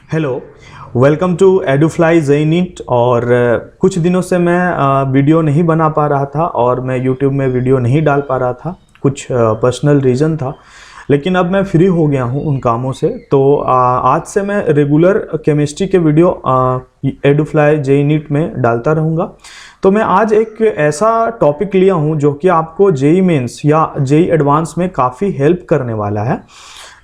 Hello, welcome to Edufly JEE NEET. और कुछ दिनों से मैं वीडियो नहीं बना पा रहा था और मैं यूट्यूब में वीडियो नहीं डाल पा रहा था, कुछ पर्सनल रीज़न था। लेकिन अब मैं फ्री हो गया हूँ उन कामों से, तो आज से मैं रेगुलर केमिस्ट्री के वीडियो एडुफ्लाई जेई नीट में डालता रहूँगा। तो मैं आज एक ऐसा टॉपिक लिया हूँ जो कि आपको जेई मेंस या जेई एडवांस में काफ़ी हेल्प करने वाला है।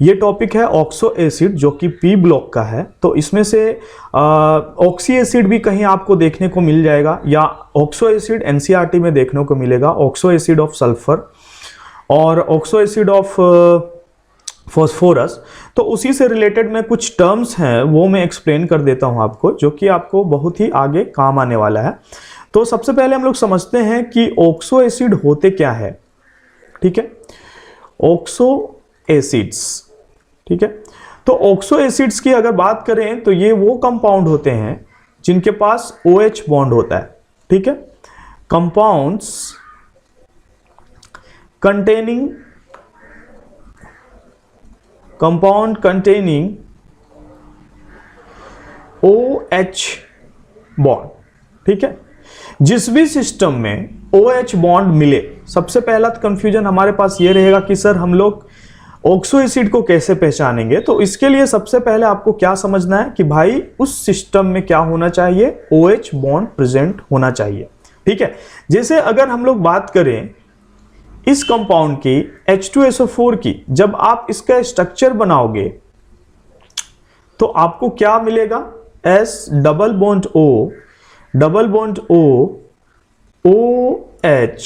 ये टॉपिक है ऑक्सो एसिड, जो कि पी ब्लॉक का है। तो इसमें से ऑक्सी एसिड भी कहीं आपको देखने को मिल जाएगा, या ऑक्सो एसिड एनसीईआरटी में देखने को मिलेगा, ऑक्सो एसिड ऑफ सल्फर और ऑक्सो एसिड ऑफ फॉस्फोरस। तो उसी से रिलेटेड में कुछ टर्म्स हैं वो मैं एक्सप्लेन कर देता हूं आपको, जो कि आपको बहुत ही आगे काम आने वाला है। तो सबसे पहले हम लोग समझते हैं कि ऑक्सो एसिड होते क्या है। ठीक है, ऑक्सो एसिड्स, ठीक है। तो ऑक्सो एसिड्स की अगर बात करें तो ये वो कंपाउंड होते हैं जिनके पास OH बॉन्ड होता है। ठीक है, कंपाउंड्स कंटेनिंग OH बॉन्ड। ठीक है, जिस भी सिस्टम में OH बॉन्ड मिले, सबसे पहला कंफ्यूजन हमारे पास ये रहेगा कि सर हम लोग ऑक्सो एसिड को कैसे पहचानेंगे। तो इसके लिए सबसे पहले आपको क्या समझना है कि भाई उस सिस्टम में क्या होना चाहिए, OH बॉन्ड प्रेजेंट होना चाहिए। ठीक है, जैसे अगर हम लोग बात करें इस कंपाउंड की H2SO4 की, जब आप इसका स्ट्रक्चर बनाओगे तो आपको क्या मिलेगा, S double bond O OH,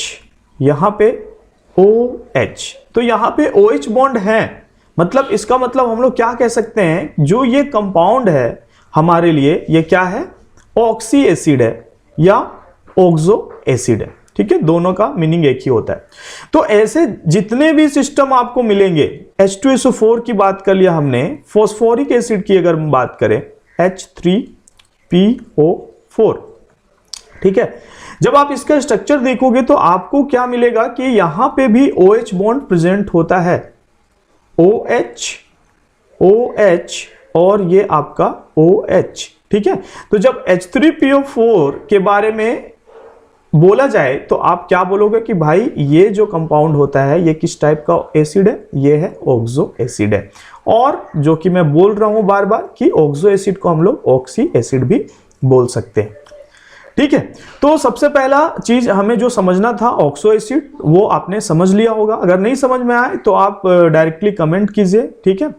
यहां पे OH। तो यहां पे OH बॉन्ड है, मतलब इसका मतलब हम लोग क्या कह सकते हैं, जो ये कंपाउंड है हमारे लिए ये क्या है, ऑक्सी एसिड है या ऑक्सो एसिड है। ठीक है, दोनों का मीनिंग एक ही होता है। तो ऐसे जितने भी सिस्टम आपको मिलेंगे, H2SO4 की बात कर लिया हमने, फॉस्फोरिक एसिड की अगर हम बात करें H3PO4। ठीक है, जब आप इसका स्ट्रक्चर देखोगे तो आपको क्या मिलेगा कि यहां पे भी OH बॉन्ड प्रेजेंट होता है, OH और ये आपका OH। ठीक है, तो जब H3PO4 के बारे में बोला जाए तो आप क्या बोलोगे कि भाई ये जो कंपाउंड होता है ये किस टाइप का एसिड है, ये है ऑक्सो एसिड है। और जो कि मैं बोल रहा हूं बार बार कि ऑक्सो एसिड को हम लोग ऑक्सी एसिड भी बोल सकते हैं। ठीक है, तो सबसे पहला चीज हमें जो समझना था ऑक्सो एसिड, वो आपने समझ लिया होगा। अगर नहीं समझ में आए तो आप डायरेक्टली कमेंट कीजिए। ठीक है,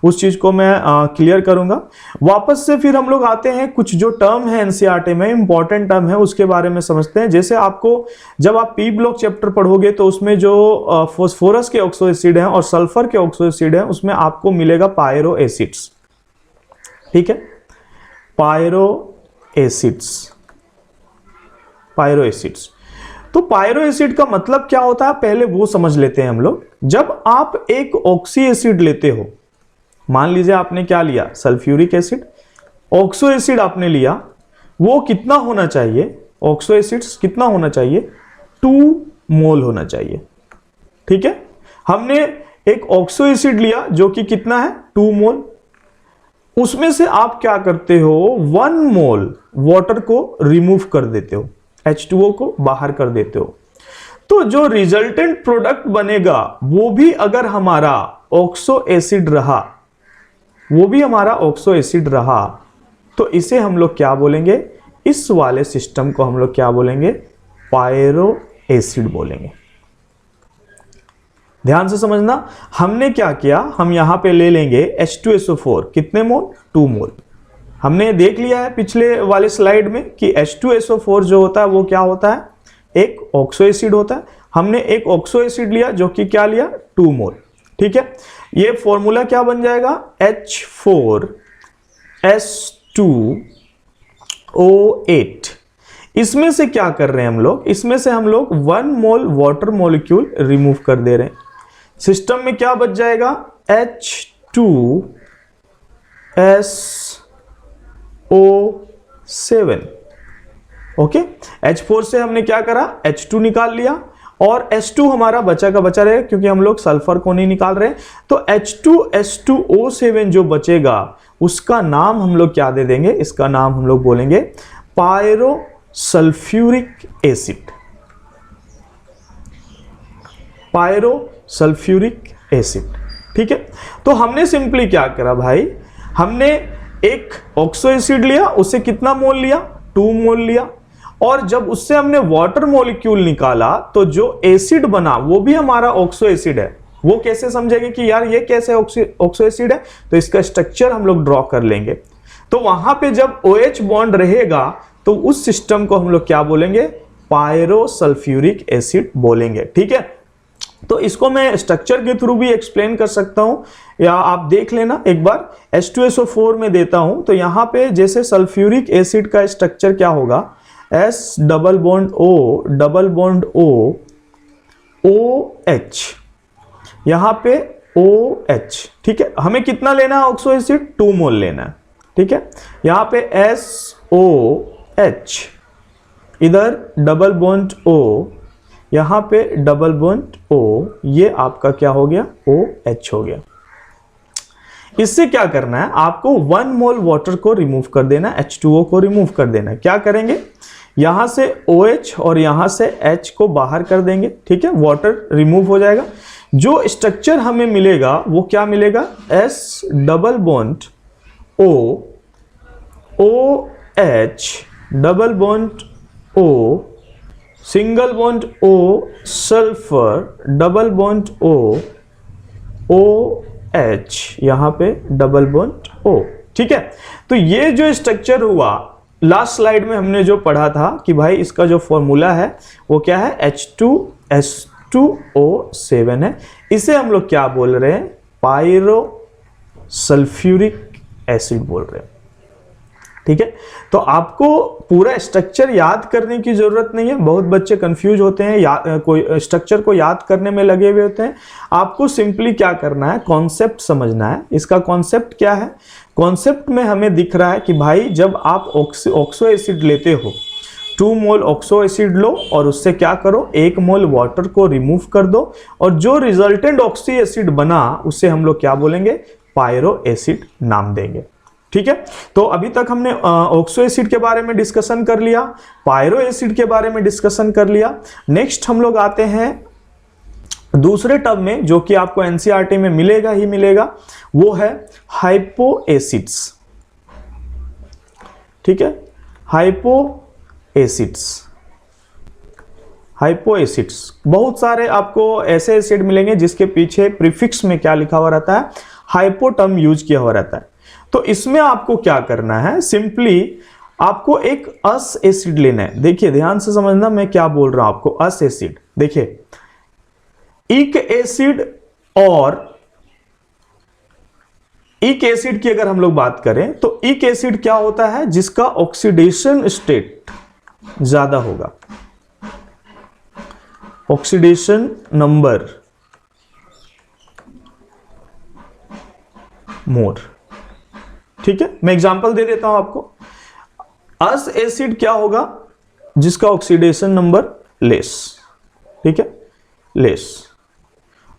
उस चीज को मैं क्लियर करूंगा। वापस से फिर हम लोग आते हैं, कुछ जो टर्म है एनसीईआरटी में इंपॉर्टेंट टर्म है उसके बारे में समझते हैं। जैसे आपको जब आप पी ब्लॉक चैप्टर पढ़ोगे तो उसमें जो फॉस्फोरस के ऑक्सो एसिड है और सल्फर के ऑक्सो एसिड है, उसमें आपको मिलेगा पायरो एसिड्स। ठीक है, पायरो एसिड्स। तो पायरो एसिड का मतलब क्या होता है, पहले वो समझ लेते हैं हम लोग। जब आप एक ऑक्सी एसिड लेते हो, मान लीजिए आपने क्या लिया, सल्फ्यूरिक एसिड, ऑक्सो एसिड आपने लिया, वो कितना होना चाहिए, ऑक्सो एसिड्स कितना होना चाहिए, 2 मोल होना चाहिए। ठीक है, हमने एक ऑक्सो एसिड लिया जो कि कितना है, 2 मोल। उसमें से आप क्या करते हो, 1 मोल वाटर को रिमूव कर देते हो, H2O को बाहर कर देते हो। तो जो रिजल्टेंट प्रोडक्ट बनेगा वो भी अगर हमारा ऑक्सो एसिड रहा, तो इसे हम लोग क्या बोलेंगे, इस वाले सिस्टम को हम लोग क्या बोलेंगे, पायरो एसिड बोलेंगे। ध्यान से समझना, हमने क्या किया, हम यहां पे ले लेंगे H2SO4, कितने मोल, 2 मोल। हमने देख लिया है पिछले वाले स्लाइड में कि H2SO4 जो होता है वो क्या होता है, एक ऑक्सो एसिड होता है। हमने एक ऑक्सो एसिड लिया जो कि क्या लिया, 2 मोल। ठीक है, ये फॉर्मूला क्या बन जाएगा, H4S2O8। इसमें से क्या कर रहे हैं हम लोग, इसमें से हम लोग 1 मोल वाटर मॉलिक्यूल रिमूव कर दे रहे हैं। सिस्टम में क्या बच जाएगा, H2SO7। ओके, H4 से हमने क्या करा, H2 निकाल लिया और H2 हमारा बचा का बचा रहे क्योंकि हम लोग सल्फर को नहीं निकाल रहे। तो H2SO7 जो बचेगा उसका नाम हम लोग क्या दे देंगे, इसका नाम हम लोग बोलेंगे पायरोसल्फ्यूरिक एसिड। पायरोसल्फ्यूरिक एसिड, ठीक है। तो हमने सिंपली क्या करा भाई, हमने एक ऑक्सो एसिड लिया, उससे कितना मोल लिया, 2 मोल लिया, और जब उससे हमने वाटर मॉलिक्यूल निकाला तो जो एसिड बना वो भी हमारा ऑक्सो एसिड है। वो कैसे समझेंगे कि यार ये कैसे ऑक्सो एसिड है, तो इसका स्ट्रक्चर हम लोग ड्रॉ कर लेंगे। तो वहां पे जब OH बॉन्ड रहेगा तो उस सिस्टम को हम लोग क्या बोलेंगे, पायरोसल्फ्यूरिक एसिड बोलेंगे, ठीक है। तो इसको मैं स्ट्रक्चर के थ्रू भी एक्सप्लेन कर सकता हूं, या आप देख लेना एक बार। H2SO4 में देता हूं तो यहां पे जैसे सल्फ्यूरिक एसिड का स्ट्रक्चर क्या होगा, S double bond O OH, यहां पे OH, ठीक है। हमें कितना लेना है ऑक्सो एसिड, 2 मोल लेना है, ठीक है। यहां पे SOH, इधर डबल बॉन्ड O, यहां पे डबल बॉन्ड O, ये आपका क्या हो गया, OH हो गया। इससे क्या करना है, आपको 1 मोल वाटर को रिमूव कर देना, H2O को रिमूव कर देना। क्या करेंगे, यहां से OH और यहां से H को बाहर कर देंगे, ठीक है, वाटर रिमूव हो जाएगा। जो स्ट्रक्चर हमें मिलेगा वो क्या मिलेगा, S double bond O OH double bond O single bond O sulphur double bond O OH, यहां पे डबल बॉन्ड O, ठीक है। तो ये जो स्ट्रक्चर हुआ, लास्ट स्लाइड में हमने जो पढ़ा था कि भाई इसका जो फॉर्मूला है वो क्या है, H2SO7 है। इसे हम लोग क्या बोल रहे हैं, पायरोसल्फ्यूरिक एसिड बोल रहे हैं, ठीक है। तो आपको पूरा स्ट्रक्चर याद करने की जरूरत नहीं है। बहुत बच्चे कंफ्यूज होते हैं, कोई स्ट्रक्चर को याद करने में लगे हुए होते हैं। आपको सिंपली क्या करना है, कॉन्सेप्ट समझना है। इसका कॉन्सेप्ट क्या है, कॉन्सेप्ट में हमें दिख रहा है कि भाई जब आप ऑक्सो एसिड लेते हो, 2 मोल ऑक्सो एसिड लो और उससे क्या करो, 1 मोल वाटर को रिमूव कर दो, और जो रिजल्टेंट ऑक्सी एसिड बना उसे हम लोग क्या बोलेंगे, पायरो एसिड नाम देंगे, ठीक है। तो अभी तक हमने ऑक्सो एसिड के बारे में डिस्कशन कर लिया, पायरो एसिड के बारे में डिस्कशन कर लिया। नेक्स्ट हम लोग आते हैं दूसरे टर्म में, जो कि आपको एनसीईआरटी में मिलेगा ही मिलेगा, वो है हाइपो एसिड्स, ठीक है। हाइपो एसिड्स बहुत सारे आपको ऐसे एसिड मिलेंगे जिसके पीछे प्रीफिक्स में क्या लिखा हुआ रहता है, हाइपो टर्म यूज किया हुआ रहता है। तो इसमें आपको क्या करना है, सिंपली आपको एक अस एसिड लेना है। देखिए ध्यान से समझना मैं क्या बोल रहा हूं आपको, अस एसिड। देखिए इक एसिड और इक एसिड की अगर हम लोग बात करें तो इक एसिड क्या होता है, जिसका ऑक्सीडेशन स्टेट ज्यादा होगा, ऑक्सीडेशन नंबर मोर, ठीक है। मैं एग्जांपल दे देता हूं आपको। अस एसिड क्या होगा, जिसका ऑक्सीडेशन नंबर लेस, ठीक है, लेस,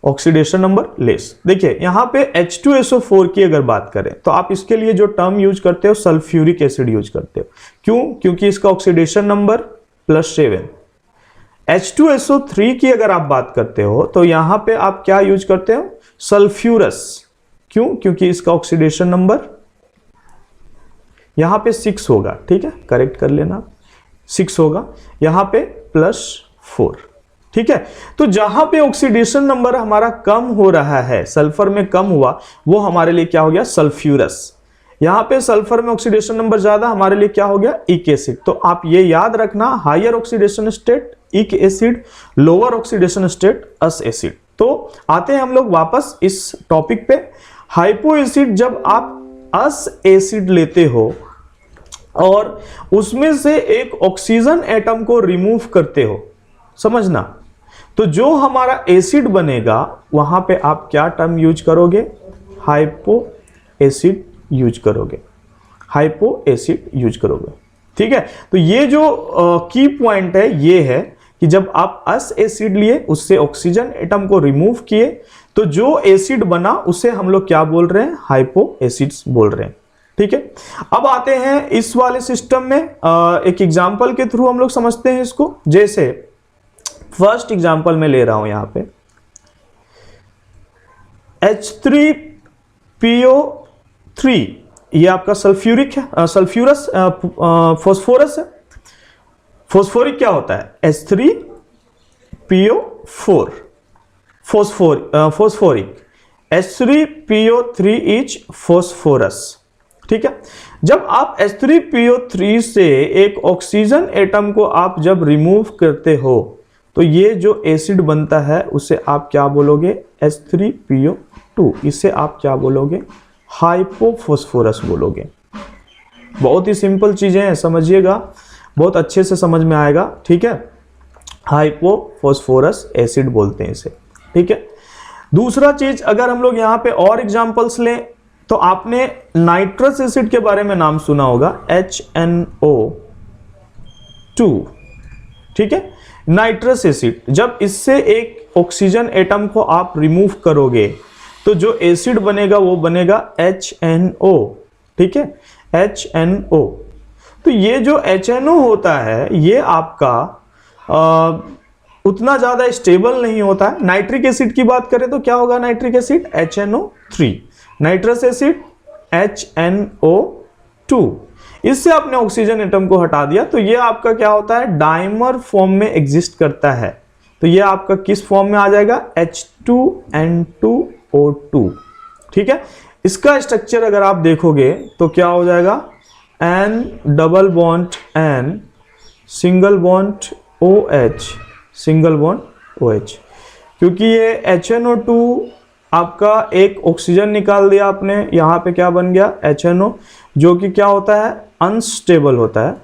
ऑक्सीडेशन नंबर लेस। देखिए यहां पे H2SO4 की अगर बात करें तो आप इसके लिए जो टर्म यूज करते हो, सल्फ्यूरिक एसिड यूज करते हो। क्यों, क्योंकि इसका ऑक्सीडेशन नंबर +7। H2SO3 की अगर आप बात करते हो तो यहां पे आप क्या यूज करते हो, सल्फ्यूरस। क्यों, क्योंकि इसका ऑक्सीडेशन नंबर यहां पे 6 होगा, ठीक है, करेक्ट कर लेना, 6 होगा, यहां पे +4, ठीक है। तो जहां पे ऑक्सीडेशन नंबर हमारा कम हो रहा है, सल्फर में कम हुआ, वो हमारे लिए क्या हो गया, सल्फ्यूरस। यहां पे सल्फर में ऑक्सीडेशन नंबर ज्यादा, हमारे लिए क्या हो गया, इक एसिड। तो आप ये याद रखना, हायर ऑक्सीडेशन स्टेट इक एसिड, लोअर ऑक्सीडेशन स्टेट अस एसिड। तो आते हैं हम लोग वापस इस टॉपिक पे। हाइपो एसिड, जब आप अस एसिड लेते हो और उसमें से एक ऑक्सीजन एटम को रिमूव करते हो, समझना, तो जो हमारा एसिड बनेगा वहां पे आप क्या टर्म यूज करोगे, हाइपो एसिड यूज करोगे, हाइपो एसिड यूज करोगे, ठीक है। तो ये जो की पॉइंट है ये है कि जब आप अस एसिड लिए, उससे ऑक्सीजन एटम को रिमूव किए, तो जो एसिड बना उसे हम लोग क्या बोल रहे हैं, हाइपो एसिड्स बोल रहे हैं। ठीक है, अब आते हैं इस वाले सिस्टम में, एक एग्जांपल के थ्रू हम लोग समझते हैं इसको। जैसे फर्स्ट एग्जांपल में ले रहा हूं यहां पे H3PO3, ये आपका सल्फ्यूरिक है, सल्फ्यूरस फॉस्फोरस है। फॉस्फोरिक क्या होता है, H3PO4, phosphoric, H3PO3 is phosphorus. ठीक है, जब आप H3PO3 से एक ऑक्सीजन एटम को आप जब रिमूव करते हो, तो ये जो एसिड बनता है उसे आप क्या बोलोगे, H3PO2, इसे आप क्या बोलोगे, हाइपोफॉस्फोरस बोलोगे। बहुत ही सिंपल चीजें हैं, समझिएगा, बहुत अच्छे से समझ में आएगा। ठीक है, हाइपोफॉस्फोरस एसिड बोलते हैं इसे। ठीक है, दूसरा चीज अगर हम लोग यहाँ पे और एग्जांपल्स लें, तो आपने नाइट्रस एसिड के बारे में नाम सुना होगा, HNO2। ठीक है, नाइट्रस एसिड, जब इससे एक ऑक्सीजन एटम को आप रिमूव करोगे तो जो एसिड बनेगा वो बनेगा HNO। ठीक है, HNO। तो ये जो HNO होता है ये आपका उतना ज्यादा स्टेबल नहीं होता है। नाइट्रिक एसिड की बात करें तो क्या होगा, nitric acid HNO3, nitrous acid HNO2। इससे आपने ऑक्सीजन एटम को हटा दिया, तो ये आपका क्या होता है, डाइमर फॉर्म में एग्जिस्ट करता है। तो ये आपका किस फॉर्म में आ जाएगा, H2N2O2। ठीक है, इसका स्ट्रक्चर अगर आप देखोगे तो क्या हो जाएगा, N double bond N, single bond OH, single bond OH। क्योंकि ये HNO2 आपका एक ऑक्सीजन निकाल दिया आपने, यहां पे क्या बन गया, HNO, जो कि क्या होता है, अनस्टेबल होता है।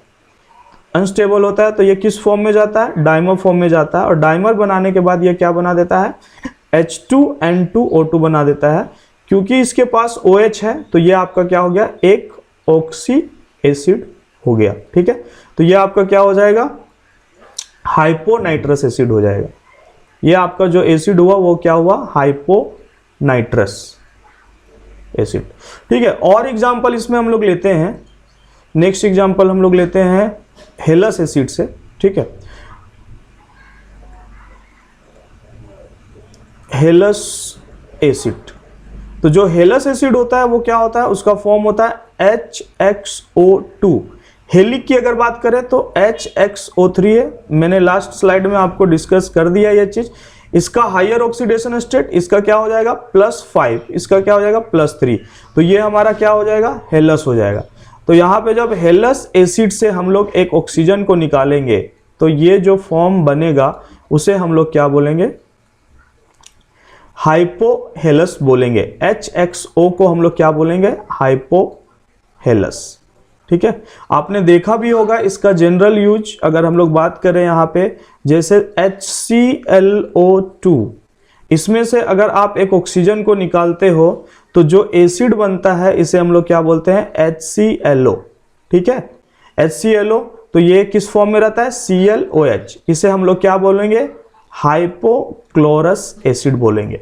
अनस्टेबल होता है तो ये किस फॉर्म में जाता है, डाइमर फॉर्म में जाता है। और डाइमर बनाने के बाद ये क्या बना देता है, H2N2O2 बना देता है। क्योंकि इसके पास OH है तो ये आपका क्या हो गया, एक ऑक्सी एसिड हो गया। ठीक है, तो ये आपका क्या हो जाएगा, हाइपोनाइट्रस एसिड हो जाएगा। ये आपका जो एसिड हुआ वो क्या हुआ, हाइपोनाइट्रस एसिड। ठीक है, और एग्जांपल इसमें हम लोग लेते हैं, नेक्स्ट एग्जांपल हम लोग लेते हैं हेलस एसिड से। ठीक है, हेलस एसिड, तो जो हेलस एसिड होता है वो क्या होता है, उसका फॉर्म होता है HXO2। हेलिक की अगर बात करें तो HXO3 है, मैंने लास्ट स्लाइड में आपको डिस्कस कर दिया ये चीज। इसका हायर ऑक्सीडेशन स्टेट, इसका क्या हो जाएगा, +5, इसका क्या हो जाएगा, +3। तो ये हमारा क्या हो जाएगा, हेलस हो जाएगा। तो यहाँ पे जब हेलस एसिड से हम लोग एक ऑक्सीजन को निकालेंगे तो ये जो फॉर्म बनेगा उसे हम लोग क्या बोलेंगे, हाइपोहेलस बोलेंगे। HXO को हम लोग क्या बोलेंगे, हाइपोहेलस। ठीक है, आपने देखा भी होगा इसका जनरल यूज, अगर हम लोग बात करें यहाँ पे, जैसे HClO2, इसमें से अगर आप एक ऑक्सीजन को निकालते हो तो जो एसिड बनता है इसे हम लोग क्या बोलते हैं, HClO। ठीक है, HClO, तो ये किस फॉर्म में रहता है, ClOH। इसे हम लोग क्या बोलेंगे, हाइपोक्लोरस एसिड बोलेंगे,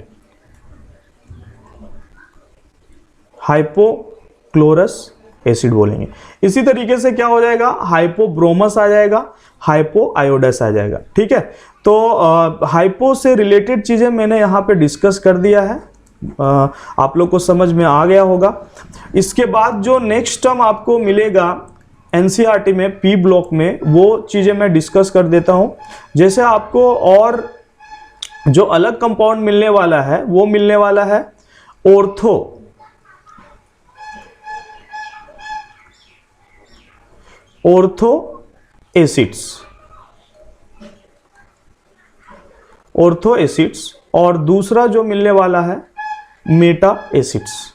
हाइपोक्लोरस एसिड बोलेंगे। इसी तरीके से क्या हो जाएगा, हाइपोब्रोमस आ जाएगा, हाइपो आयोडस आ जाएगा। ठीक है, तो हाइपो से रिलेटेड चीजें मैंने यहाँ पे डिस्कस कर दिया है, आप लोग को समझ में आ गया होगा। इसके बाद जो नेक्स्ट टर्म आपको मिलेगा एनसीईआरटी में पी ब्लॉक में, वो चीजें मैं डिस्कस कर देता हूं। जैसे आपको और जो अलग कंपाउंड मिलने वाला है वो मिलने वाला है ऑर्थो एसिड्स, और दूसरा जो मिलने वाला है मेटा एसिड्स।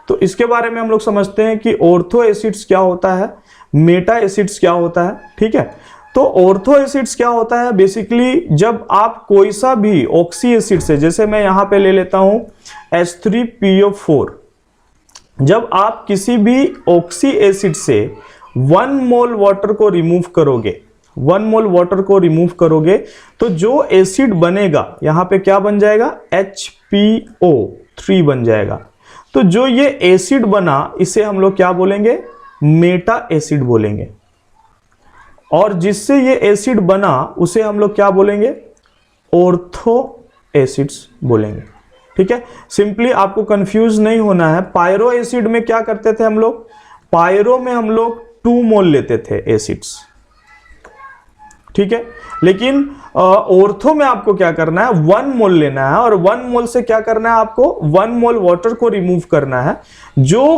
तो इसके बारे में हम लोग समझते हैं कि ऑर्थो एसिड्स क्या होता है, मेटा एसिड्स क्या होता है। ठीक है, तो ऑर्थो एसिड्स क्या होता है, बेसिकली जब आप कोई सा भी ऑक्सी एसिड से, जैसे मैं यहां पे ले लेता हूं H3PO4, जब आप किसी भी ऑक्सी एसिड से 1 मोल वाटर को रिमूव करोगे, 1 मोल वाटर को रिमूव करोगे तो जो एसिड बनेगा यहां पे क्या बन जाएगा, HPO3 बन जाएगा। तो जो ये एसिड बना इसे हम लोग क्या बोलेंगे, मेटा एसिड बोलेंगे। और जिससे ये एसिड बना उसे हम लोग क्या बोलेंगे, ऑर्थो एसिड्स बोलेंगे। ठीक है, सिंपली आपको कंफ्यूज नहीं होना है। पायरो एसिड में क्या करते थे हम लोग, पायरो में हम लोग 2 मोल लेते थे एसिड्स, ठीक है, लेकिन ऑर्थो में आपको क्या करना है, 1 मोल लेना है। और 1 मोल से क्या करना है आपको, 1 मोल वाटर को रिमूव करना है। जो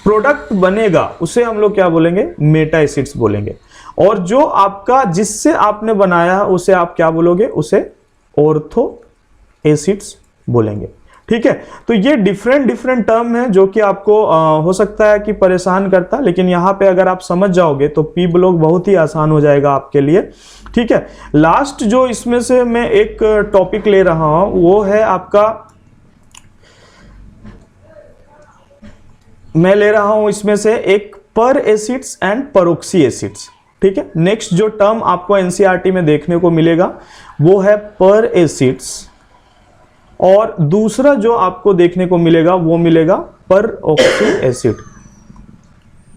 प्रोडक्ट बनेगा उसे हम लोग क्या बोलेंगे, मेटा एसिड्स बोलेंगे। और जो आपका जिससे आपने बनाया है उसे आप क्या बोलोगे, उसे ऑर्थो एसिड्स बोलेंगे। ठीक है, तो ये डिफरेंट टर्म है जो कि आपको हो सकता है कि परेशान करता, लेकिन यहाँ पे अगर आप समझ जाओगे तो पी ब्लॉक बहुत ही आसान हो जाएगा आपके लिए। ठीक है, लास्ट जो इसमें से मैं एक टॉपिक ले रहा हूं वो है आपका, मैं ले रहा हूं इसमें से एक पर एसिड्स एंड परऑक्सी एसिड्स। ठीक है, नेक्स्ट जो टर्म आपको एनसीईआरटी में देखने को मिलेगा वो है पर एसिड्स, और दूसरा जो आपको देखने को मिलेगा वो मिलेगा परऑक्सी एसिड।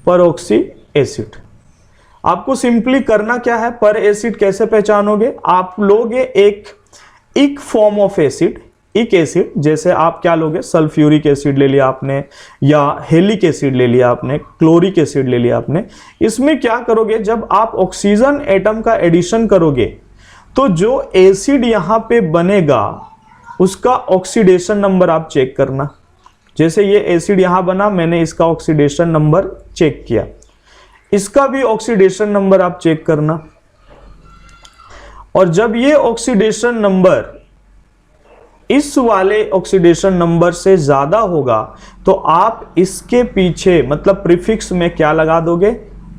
परऑक्सी एसिड आपको सिंपली करना क्या है, पर एसिड कैसे पहचानोगे, आप लोगे एक फॉर्म ऑफ एसिड, एक एसिड, जैसे आप क्या लोगे, सल्फ्यूरिक एसिड ले लिया आपने, या हेलिक एसिड ले लिया आपने, क्लोरिक एसिड ले लिया आपने। इसमें क्या करोगे, जब आप ऑक्सीजन एटम का एडिशन करोगे तो जो एसिड यहां पे बनेगा उसका ऑक्सीडेशन नंबर आप चेक करना। जैसे ये एसिड यहां बना, मैंने इसका ऑक्सीडेशन नंबर चेक किया, इसका भी ऑक्सीडेशन नंबर आप चेक करना। और जब ये ऑक्सीडेशन नंबर इस वाले ऑक्सीडेशन नंबर से ज्यादा होगा तो आप इसके पीछे मतलब प्रीफिक्स में क्या लगा दोगे,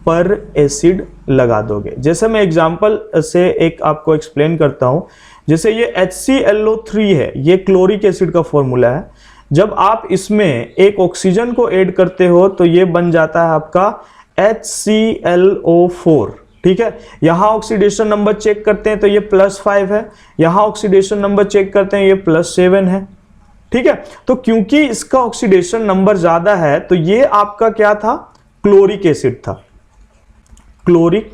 पर एसिड लगा दोगे। जैसे मैं एग्जांपल से एक आपको एक्सप्लेन करता हूं, जैसे ये HClO3 है, ये क्लोरिक एसिड का फॉर्मूला है। जब आप इसमें एक ऑक्सीजन को ऐड करते हो तो ये बन जाता है आपका HClO4। ठीक है, यहां ऑक्सीडेशन नंबर चेक करते हैं तो ये +5 है, यहां ऑक्सीडेशन नंबर चेक करते हैं ये +7 है। ठीक है, तो क्योंकि इसका ऑक्सीडेशन नंबर ज्यादा है तो ये आपका क्या था, क्लोरिक एसिड था, क्लोरिक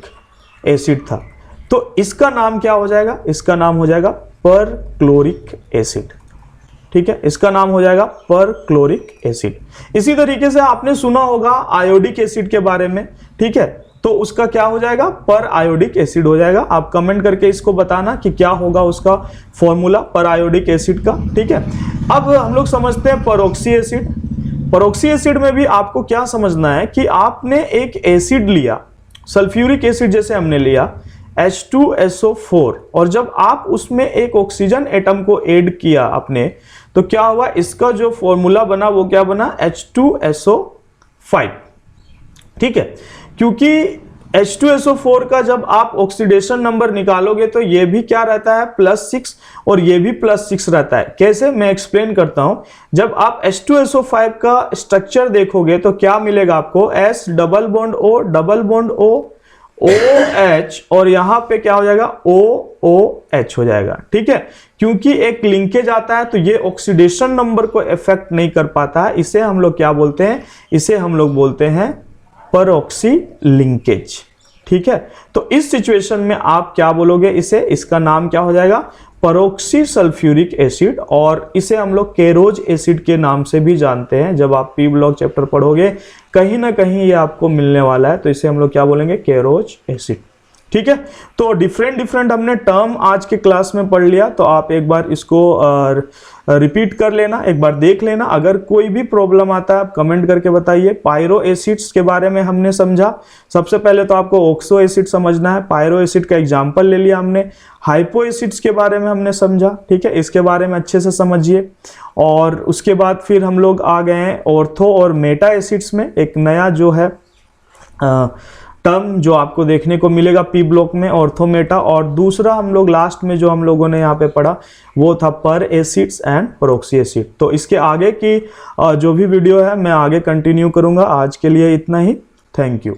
एसिड था। तो इसका नाम क्या हो जाएगा, इसका नाम हो जाएगा पर क्लोरिक एसिड। ठीक है, इसका नाम हो जाएगा पर क्लोरिक एसिड। इसी तरीके से आपने सुना होगा आयोडिक एसिड के बारे में। ठीक है, तो उसका क्या हो जाएगा, पर आयोडिक एसिड हो जाएगा। आप कमेंट करके इसको बताना कि क्या होगा उसका फॉर्मूला पर आयोडिक एसिड का। ठीक है, अब हम लोग समझते हैं परऑक्सी एसिड। परऑक्सी एसिड में भी आपको क्या समझना है कि आपने एक एसिड लिया, सल्फ्यूरिक एसिड जैसे हमने लिया H2SO4, और जब आप उसमें एक ऑक्सीजन एटम को ऐड किया आपने तो क्या हुआ, इसका जो फॉर्मूला बना वो क्या बना, H2SO5। ठीक है, क्योंकि H2SO4 का जब आप ऑक्सीडेशन नंबर निकालोगे तो ये भी क्या रहता है, +6, और ये भी +6 रहता है। कैसे, मैं एक्सप्लेन करता हूं। जब आप H2SO5 का स्ट्रक्चर देखोगे तो क्या मिलेगा आपको, S double bond O double bond O OH, और यहां पे क्या हो जाएगा, OOH हो जाएगा। ठीक है, क्योंकि एक लिंकेज आता है तो ये ऑक्सीडेशन नंबर को इफेक्ट नहीं कर पाता है। इसे हम लोग क्या बोलते हैं, इसे हम लोग बोलते हैं परऑक्सी लिंकेज। ठीक है, तो इस सिचुएशन में आप क्या बोलोगे इसे, इसका नाम क्या हो जाएगा, परऑक्सी सल्फ्यूरिक एसिड, और इसे हम लोग केरोज एसिड के नाम से भी जानते हैं। जब आप पी ब्लॉक चैप्टर पढ़ोगे कहीं ना कहीं ये आपको मिलने वाला है, तो इसे हम लोग क्या बोलेंगे, केरोज एसिड। ठीक है, तो डिफरेंट हमने टर्म आज के क्लास में पढ़ लिया, तो आप एक बार इसको रिपीट कर लेना, एक बार देख लेना। अगर कोई भी प्रॉब्लम आता है आप कमेंट करके बताइए। पायरो एसिड्स के बारे में हमने समझा। सबसे पहले तो आपको ऑक्सो एसिड समझना है, पायरो एसिड का एग्जाम्पल ले लिया हमने। हाइपो एसिड्स के बारे में हमने समझा। ठीक है, इसके बारे में अच्छे से समझिए। और उसके बाद फिर हम लोग आ गए हैं ऑर्थो और मेटा एसिड्स में। एक नया जो है टर्म जो आपको देखने को मिलेगा पी ब्लॉक में, ऑर्थोमेटा। और दूसरा हम लोग लास्ट में जो हम लोगों ने यहाँ पे पढ़ा वो था पर एसिड्स एंड परऑक्सी एसिड। तो इसके आगे की जो भी वीडियो है मैं आगे कंटिन्यू करूँगा। आज के लिए इतना ही। Thank you.